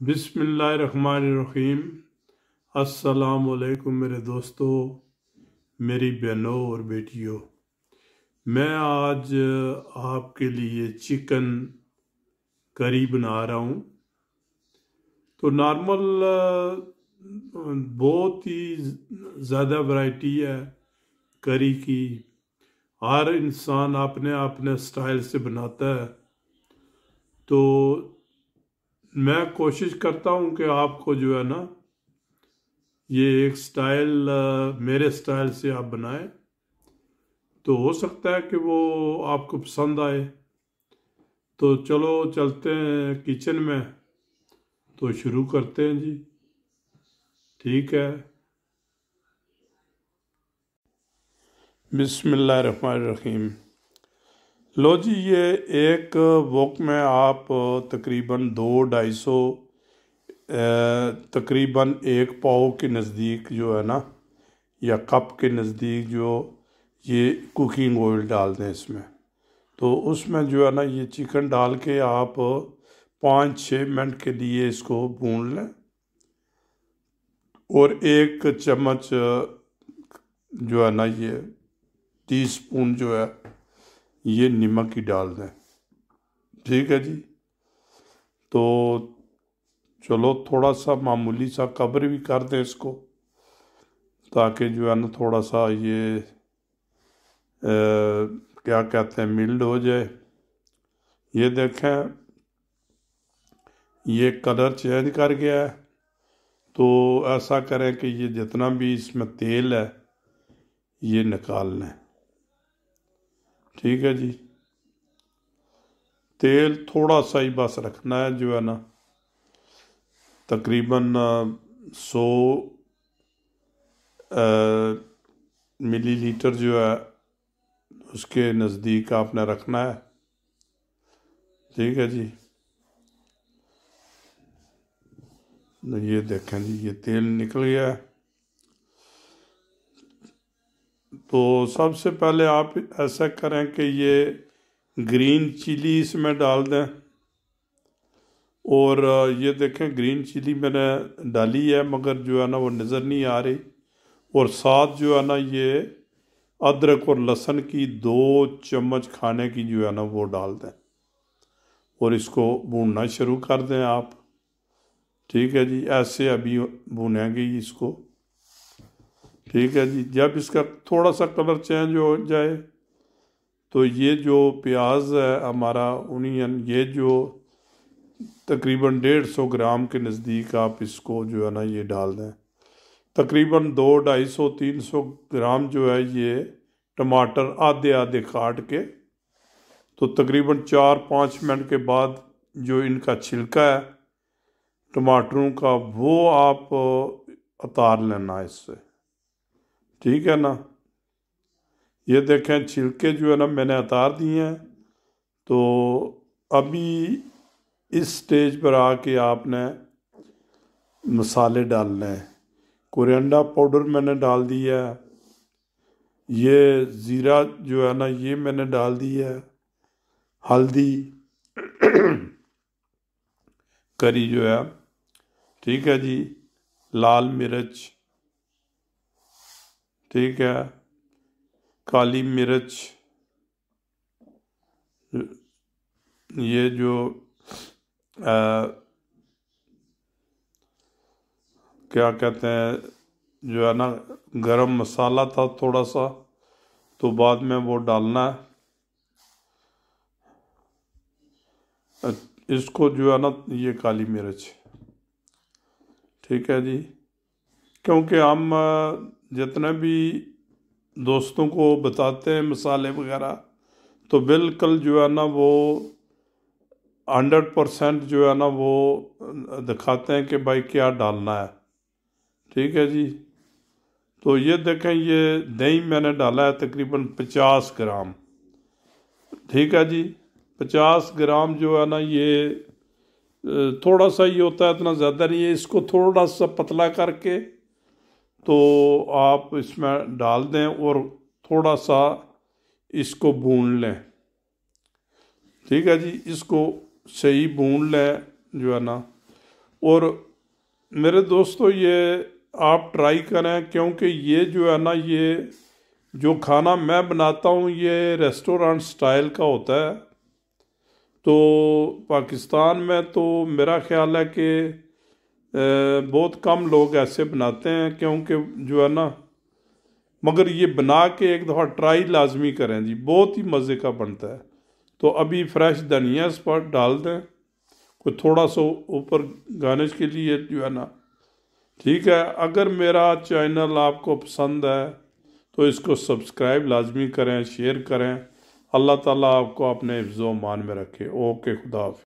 बिस्मिल्लाहिर्रहमानिर्रहीम। अस्सलामुअलैकुम मेरे दोस्तों, मेरी बहनों और बेटियों। मैं आज आपके लिए चिकन करी बना रहा हूँ। तो नॉर्मल बहुत ही ज़्यादा वैरायटी है करी की। हर इंसान अपने अपने स्टाइल से बनाता है। तो मैं कोशिश करता हूँ कि आपको जो है ना, ये एक स्टाइल मेरे स्टाइल से आप बनाएं तो हो सकता है कि वो आपको पसंद आए। तो चलो चलते हैं किचन में, तो शुरू करते हैं जी। ठीक है। बिस्मिल्लाहिर्रहमानिर्रहीम। लो जी, ये एक वोक में आप तकरीबन 200-250 तकरीबन एक पाव के नज़दीक जो है ना, या कप के नज़दीक जो ये कुकिंग ऑयल डाल दें इसमें। तो उसमें जो है ना, ये चिकन डाल के आप 5-6 मिनट के लिए इसको भून लें। और 1 चम्मच जो है ना, ये टीस्पून जो है ये नमक की डाल दें। ठीक है जी। तो चलो थोड़ा सा मामूली सा कवर भी कर दें इसको, ताकि जो है ना थोड़ा सा ये क्या कहते हैं, मिल्ड हो जाए। ये देखें, ये कलर चेंज कर गया है। तो ऐसा करें कि ये जितना भी इसमें तेल है ये निकाल लें। ठीक है जी। तेल थोड़ा सा ही बस रखना है, जो है ना तकरीबन 100 मिलीलीटर जो है उसके नज़दीक आपने रखना है। ठीक है जी। ये देखें जी, ये तेल निकल गया है। तो सबसे पहले आप ऐसा करें कि ये ग्रीन चिली इसमें डाल दें। और ये देखें, ग्रीन चिली मैंने डाली है, मगर जो है ना वो नज़र नहीं आ रही। और साथ जो है ना, ये अदरक और लहसुन की 2 चम्मच खाने की जो है ना वो डाल दें। और इसको भूनना शुरू कर दें आप। ठीक है जी, ऐसे अभी भूनेंगे ही इसको। ठीक है जी। जब इसका थोड़ा सा कलर चेंज हो जाए तो ये जो प्याज है हमारा ओनियन, ये जो तकरीबन 150 ग्राम के नज़दीक आप इसको जो है ना ये डाल दें। तकरीबन 200-250-300 ग्राम जो है ये टमाटर आधे आधे काट के। तो तकरीबन 4-5 मिनट के बाद जो इनका छिलका है टमाटरों का, वो आप उतार लेना इससे। ठीक है ना। ये देखें, छिलके जो है ना मैंने उतार दिए हैं। तो अभी इस स्टेज पर आके आपने मसाले डालने हैं। कोरिएंडर पाउडर मैंने डाल दिया है। ये ज़ीरा जो है ना ये मैंने डाल दिया है। हल्दी करी जो है। ठीक है जी। लाल मिर्च, ठीक है, काली मिर्च, ये जो आ, क्या कहते हैं, जो है ना गरम मसाला था थोड़ा सा, तो बाद में वो डालना है। इसको जो है ना, ये काली मिर्च, ठीक है जी। क्योंकि हम जितने भी दोस्तों को बताते हैं मसाले वगैरह, तो बिल्कुल जो है ना वो 100% जो है ना वो दिखाते हैं कि भाई क्या डालना है। ठीक है जी। तो ये देखें, ये दही मैंने डाला है तकरीबन 50 ग्राम। ठीक है जी। 50 ग्राम जो है ना ये थोड़ा सा ही होता है, इतना ज़्यादा नहीं है। इसको थोड़ा सा पतला करके तो आप इसमें डाल दें और थोड़ा सा इसको भून लें। ठीक है जी। इसको सही भून लें जो है ना। और मेरे दोस्तों ये आप ट्राई करें, क्योंकि ये जो है ना, ये जो खाना मैं बनाता हूँ ये रेस्टोरेंट स्टाइल का होता है। तो पाकिस्तान में तो मेरा ख्याल है कि बहुत कम लोग ऐसे बनाते हैं, क्योंकि जो है ना, मगर ये बना के एक दफ़ा ट्राई लाजमी करें जी, बहुत ही मज़े का बनता है। तो अभी फ्रेश धनिया इस पर डाल दें, कोई थोड़ा सा ऊपर गार्निश के लिए जो है ना। ठीक है, अगर मेरा चैनल आपको पसंद है तो इसको सब्सक्राइब लाजमी करें, शेयर करें। अल्लाह ताला आपको अपने हिफ्ज़-ओ-मान में रखे। ओके, खुदा हाफ़िज़।